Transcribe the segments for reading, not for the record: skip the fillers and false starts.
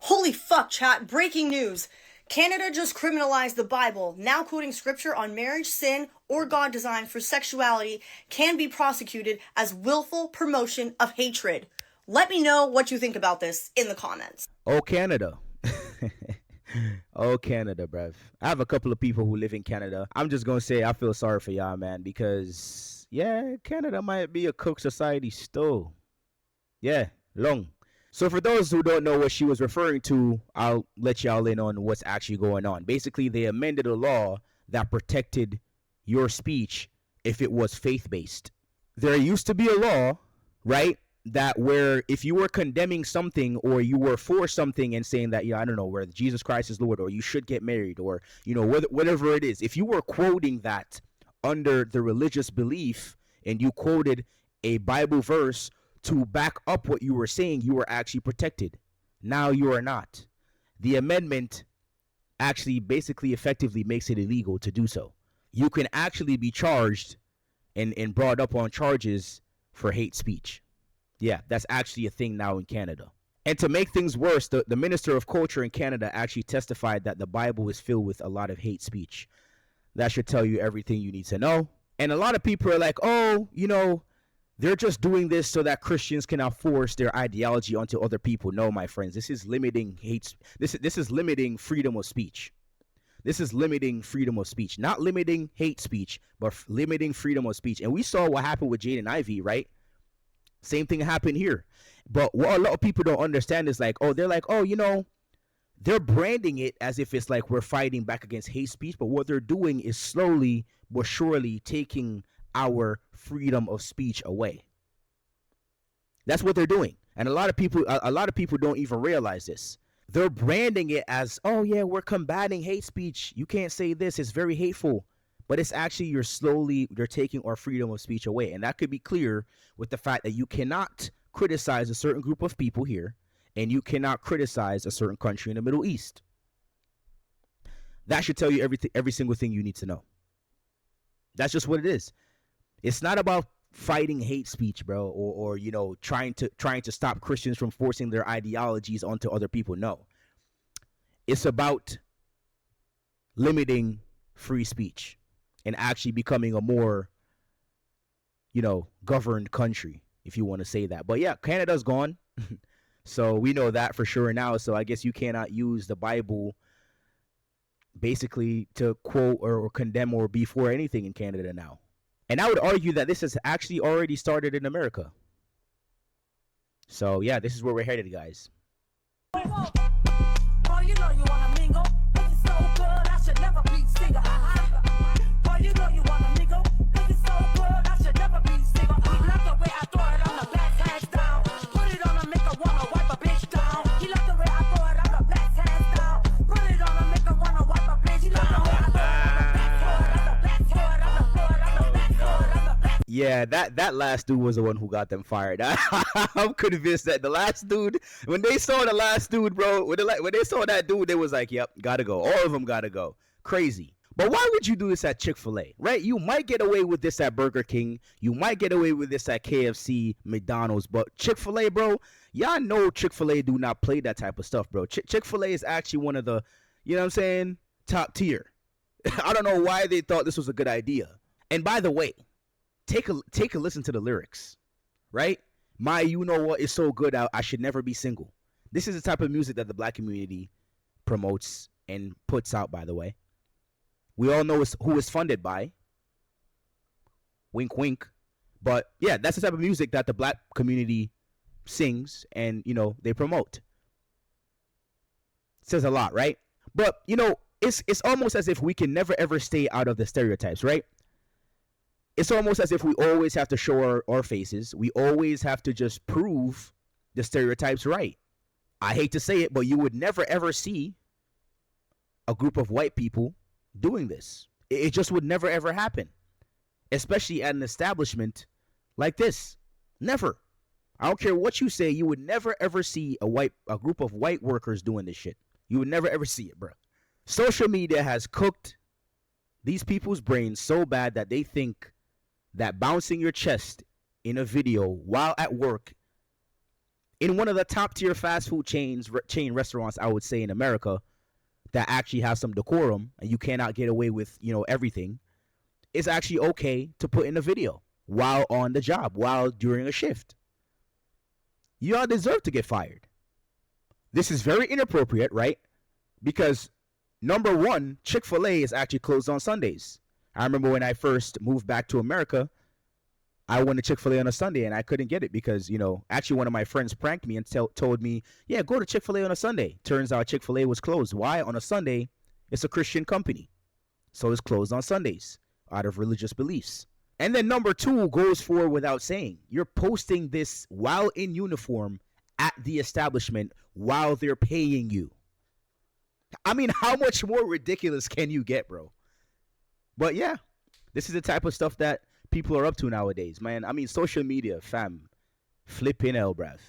Holy fuck, chat. Breaking news. Canada just criminalized the Bible. Now quoting scripture on marriage, sin, or God design for sexuality can be prosecuted as willful promotion of hatred. Let me know what you think about this in the comments. Oh, Canada. Oh, Canada, bruv. I have a couple of people who live in Canada. I'm just going to say I feel sorry for y'all, man, because, yeah, Canada might be a cook society still. Yeah, long. So for those who don't know what she was referring to, I'll let y'all in on what's actually going on. Basically, they amended a law that protected your speech if it was faith-based. There used to be a law, right, that where if you were condemning something or you were for something and saying that, yeah, I don't know, where Jesus Christ is Lord or you should get married or, you know, whatever it is, if you were quoting that under the religious belief and you quoted a Bible verse to back up what you were saying, you were actually protected. Now you are not. The amendment actually basically effectively makes it illegal to do so. You can actually be charged and brought up on charges for hate speech. Yeah, that's actually a thing now in Canada. And to make things worse, the Minister of Culture in Canada actually testified that the Bible is filled with a lot of hate speech. That should tell you everything you need to know. And a lot of people are like, oh, you know, they're just doing this so that Christians cannot force their ideology onto other people. No, my friends, this is limiting hate. This is limiting freedom of speech. This is limiting freedom of speech, not limiting hate speech, but limiting freedom of speech. And we saw what happened with Jade and Ivy, right? Same thing happened here. But what a lot of people don't understand is like, oh, they're like, oh, you know, they're branding it as if it's like we're fighting back against hate speech. But what they're doing is slowly but surely taking our freedom of speech away. That's what they're doing. And a lot of people don't even realize this. They're branding it as, oh yeah, we're combating hate speech. You can't say this. It's very hateful. But it's actually they're taking our freedom of speech away. And that could be clear with the fact that you cannot criticize a certain group of people here and you cannot criticize a certain country in the Middle East. That should tell you every single thing you need to know. That's just what it is. It's not about fighting hate speech, bro, or you know, trying to stop Christians from forcing their ideologies onto other people. No. It's about limiting free speech and actually becoming a more, you know, governed country, if you want to say that. But yeah, Canada's gone. So we know that for sure now. So I guess you cannot use the Bible basically to quote or condemn or be for anything in Canada now. And I would argue that this has actually already started in America. So yeah, this is where we're headed, guys. Boy, you know you wanna mingle. It's so good, I should never be single. Boy, you know you wanna mingle. It's so good, I should never be single. He loved the way I throw it on the black hands down. Put it on a make her wanna wipe a bitch down. He loved the way I throw it on the black hands down. Put it on a make her wanna wipe a bitch. He loved the way I throw it on the black hands. Yeah, that last dude was the one who got them fired. I'm convinced that the last dude, when they saw the last dude, bro, when they saw that dude, they was like, yep, gotta go. All of them gotta go. Crazy. But why would you do this at Chick-fil-A, right? You might get away with this at Burger King. You might get away with this at KFC, McDonald's. But Chick-fil-A, bro, y'all know Chick-fil-A do not play that type of stuff, bro. Chick-fil-A is actually one of the, you know what I'm saying, top tier. I don't know why they thought this was a good idea. And by the way, take a listen to the lyrics, right? My, you know what is so good, I should never be single. This is the type of music that the black community promotes and puts out, by the way. We all know who is funded by. Wink, wink. But yeah, that's the type of music that the black community sings and, you know, they promote. It says a lot, right? But, you know, it's almost as if we can never, ever stay out of the stereotypes, right? It's almost as if we always have to show our faces. We always have to just prove the stereotypes right. I hate to say it, but you would never, ever see a group of white people doing this. It just would never, ever happen, especially at an establishment like this. Never. I don't care what you say. You would never, ever see a group of white workers doing this shit. You would never, ever see it, bro. Social media has cooked these people's brains so bad that they think that bouncing your chest in a video while at work in one of the top tier fast food chain restaurants, I would say, in America, that actually has some decorum and you cannot get away with, everything, it's actually okay to put in a video while on the job, while during a shift. You all deserve to get fired. This is very inappropriate, right? Because number one, Chick-fil-A is actually closed on Sundays. I remember when I first moved back to America, I went to Chick-fil-A on a Sunday and I couldn't get it because, actually one of my friends pranked me and told me, yeah, go to Chick-fil-A on a Sunday. Turns out Chick-fil-A was closed. Why? On a Sunday, it's a Christian company. So it's closed on Sundays out of religious beliefs. And then number two goes for without saying. You're posting this while in uniform at the establishment while they're paying you. I mean, how much more ridiculous can you get, bro? But yeah, this is the type of stuff that people are up to nowadays, man. I mean, social media, fam, flipping hell, bruv.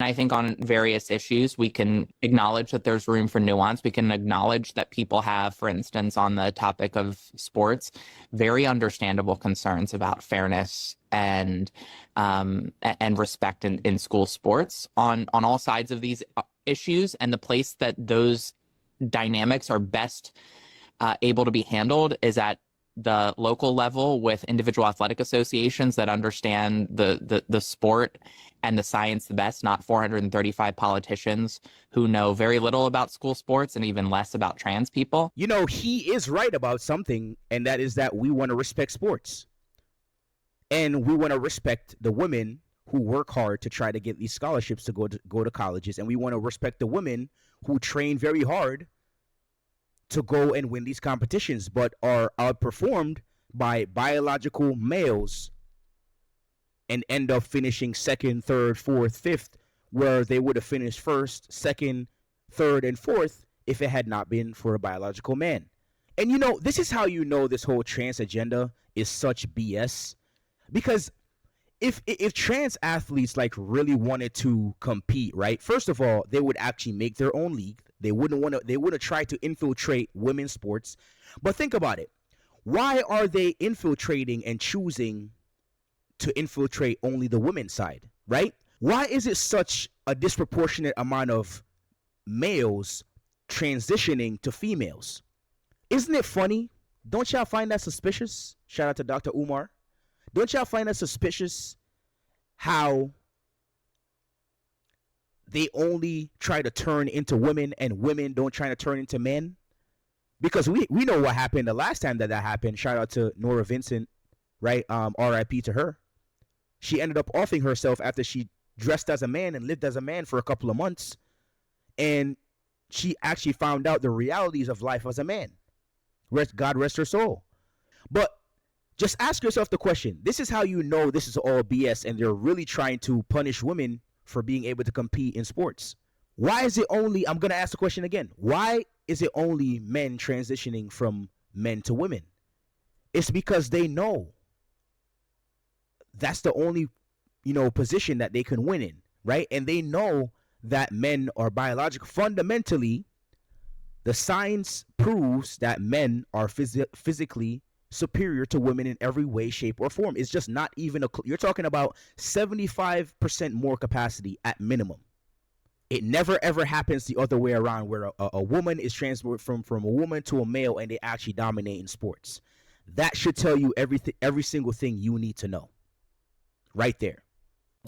I think on various issues, we can acknowledge that there's room for nuance. We can acknowledge that people have, for instance, on the topic of sports, very understandable concerns about fairness and respect in school sports on all sides of these issues. And the place that those dynamics are best able to be handled is at the local level with individual athletic associations that understand the sport and the science the best, not 435 politicians who know very little about school sports and even less about trans people. He is right about something, and that is that we want to respect sports. And we want to respect the women who work hard to try to get these scholarships to go to colleges. And we want to respect the women who train very hard to go and win these competitions, but are outperformed by biological males and end up finishing second, third, fourth, fifth, where they would have finished first, second, third, and fourth if it had not been for a biological man. And this is how this whole trans agenda is such BS. Because if trans athletes really wanted to compete, right? First of all, they would actually make their own league. They wouldn't try to infiltrate women's sports. But think about it. Why are they infiltrating and choosing to infiltrate only the women's side, right? Why is it such a disproportionate amount of males transitioning to females? Isn't it funny? Don't y'all find that suspicious? Shout out to Dr. Umar. Don't y'all find that suspicious how they only try to turn into women and women don't try to turn into men? Because we know what happened the last time that happened. Shout out to Nora Vincent, right? R.I.P. to her. She ended up offing herself after she dressed as a man and lived as a man for a couple of months. And she actually found out the realities of life as a man. God rest her soul. But just ask yourself the question. This is how this is all BS and they're really trying to punish women for being able to compete in sports. Why is it only, I'm going to ask the question again. Why is it only men transitioning from men to women? It's because they know that's the only, position that they can win in, right? And they know that men are biological. Fundamentally, the science proves that men are physically superior to women in every way, shape, or form. It's just not even you're talking about 75% more capacity at minimum. It never ever happens the other way around where a woman is transferred from a woman to a male and they actually dominate in sports. That should tell you every single thing you need to know. Right there.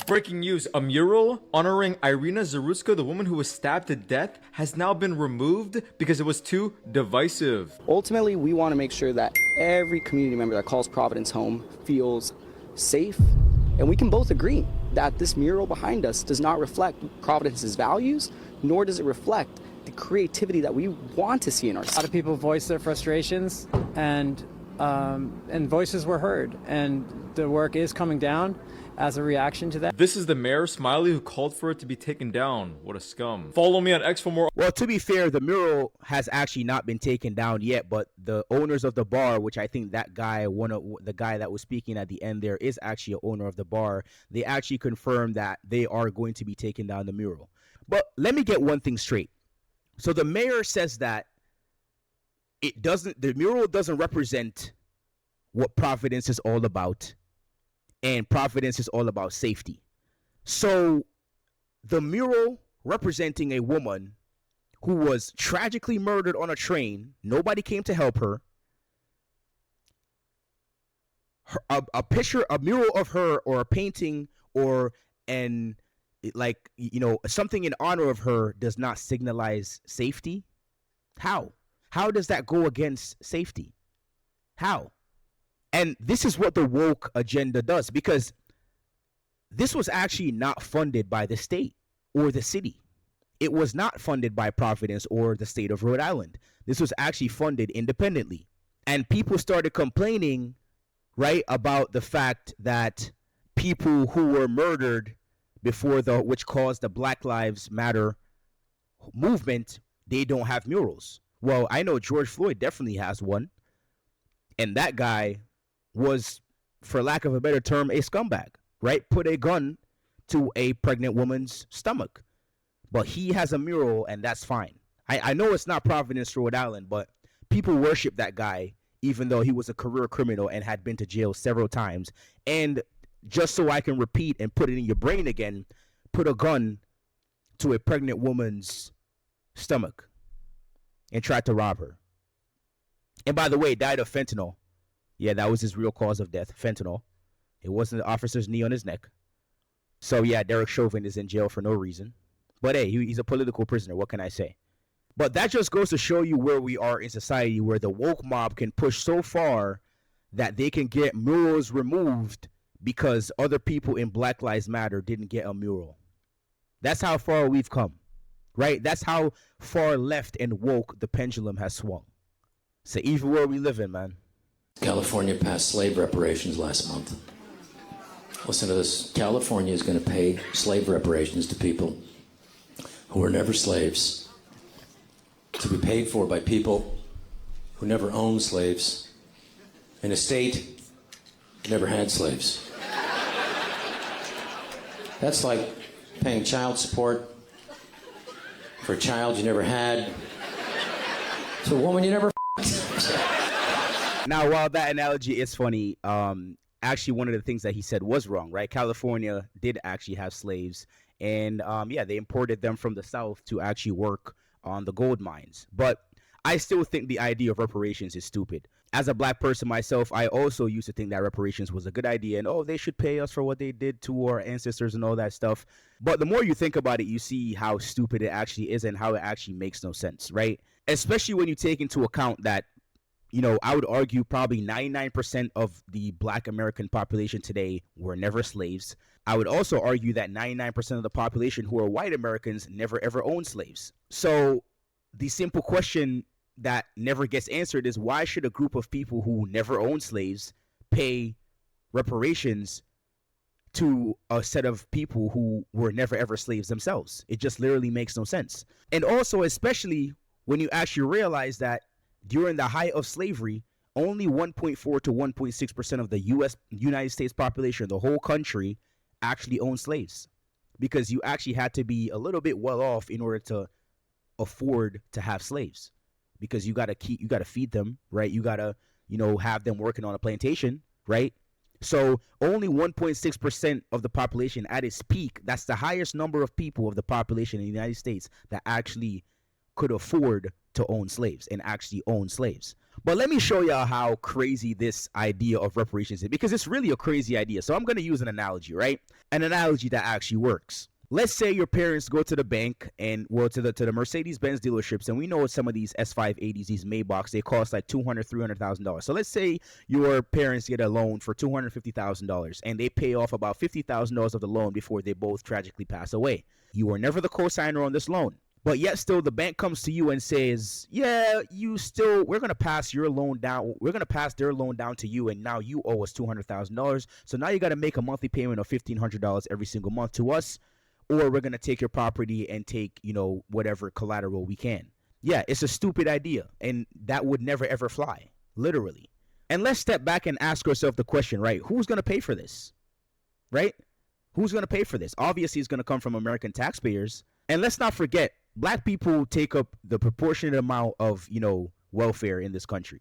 Breaking news, a mural honoring Irina Zarutska, the woman who was stabbed to death, has now been removed because it was too divisive. Ultimately, we want to make sure that every community member that calls Providence home feels safe. And we can both agree that this mural behind us does not reflect Providence's values, nor does it reflect the creativity that we want to see in our city. A lot of people voiced their frustrations, and voices were heard, and the work is coming down as a reaction to that. This is the mayor, Smiley, who called for it to be taken down. What a scum. Follow me on X for more. Well, to be fair, the mural has actually not been taken down yet, but the owners of the bar, which I think that guy, the guy that was speaking at the end there is actually an owner of the bar, they actually confirmed that they are going to be taking down the mural. But let me get one thing straight. So the mayor says that the mural doesn't represent what Providence is all about. And Providence is all about safety. So the mural representing a woman who was tragically murdered on a train. Nobody came to help her. A picture, a mural of her, or a painting, or something in honor of her does not signalize safety. How does that go against safety? How? And this is what the woke agenda does, because this was actually not funded by the state or the city. It was not funded by Providence or the state of Rhode Island. This was actually funded independently. And people started complaining, right, about the fact that people who were murdered before which caused the Black Lives Matter movement, they don't have murals. Well, I know George Floyd definitely has one. And that guy was, for lack of a better term, a scumbag, right? Put a gun to a pregnant woman's stomach. But he has a mural, and that's fine. I know it's not Providence, Rhode Island, but people worship that guy, even though he was a career criminal and had been to jail several times. And just so I can repeat and put it in your brain again, put a gun to a pregnant woman's stomach and tried to rob her. And by the way, died of fentanyl. Yeah, that was his real cause of death, fentanyl. It wasn't the officer's knee on his neck. So yeah, Derek Chauvin is in jail for no reason. But hey, he's a political prisoner. What can I say? But that just goes to show you where we are in society, where the woke mob can push so far that they can get murals removed because other people in Black Lives Matter didn't get a mural. That's how far we've come, right? That's how far left and woke the pendulum has swung. It's an evil world we live in, man. California passed slave reparations last month. Listen to this. California is going to pay slave reparations to people who were never slaves, to be paid for by people who never owned slaves in a state that never had slaves. That's like paying child support for a child you never had to a woman you never Now, while that analogy is funny, actually one of the things that he said was wrong, right? California did actually have slaves, and they imported them from the South to actually work on the gold mines. But I still think the idea of reparations is stupid. As a black person myself, I also used to think that reparations was a good idea, and they should pay us for what they did to our ancestors and all that stuff. But the more you think about it, you see how stupid it actually is and how it actually makes no sense, right? Especially when you take into account that, I would argue probably 99% of the black American population today were never slaves. I would also argue that 99% of the population who are white Americans never ever owned slaves. So the simple question that never gets answered is, why should a group of people who never owned slaves pay reparations to a set of people who were never ever slaves themselves? It just literally makes no sense. And also, especially when you actually realize that during the height of slavery, only 1.4 to 1.6% of the United States population, the whole country, actually owned slaves, because you actually had to be a little bit well off in order to afford to have slaves, because you got to feed them, right? You got to, have them working on a plantation, right? So only 1.6% of the population at its peak, that's the highest number of people of the population in the United States that actually could afford to own slaves and actually own slaves. But let me show y'all how crazy this idea of reparations is, because it's really a crazy idea. So I'm going to use an analogy, right? An analogy that actually works. Let's say your parents go to the bank and to the Mercedes-Benz dealerships, and we know some of these S580s, these Maybachs, they cost like $200,000-$300,000. So let's say your parents get a loan for $250,000 and they pay off about $50,000 of the loan before they both tragically pass away. You were never the co-signer on this loan. But yet still the bank comes to you and says, we're going to pass your loan down. We're going to pass their loan down to you. And now you owe us $200,000. So now you got to make a monthly payment of $1,500 every single month to us, or we're going to take your property and take, whatever collateral we can. Yeah, it's a stupid idea. And that would never, ever fly, literally. And let's step back and ask ourselves the question, right? Who's going to pay for this, right? Who's going to pay for this? Obviously, it's going to come from American taxpayers. And let's not forget, black people take up the proportionate amount of, welfare in this country.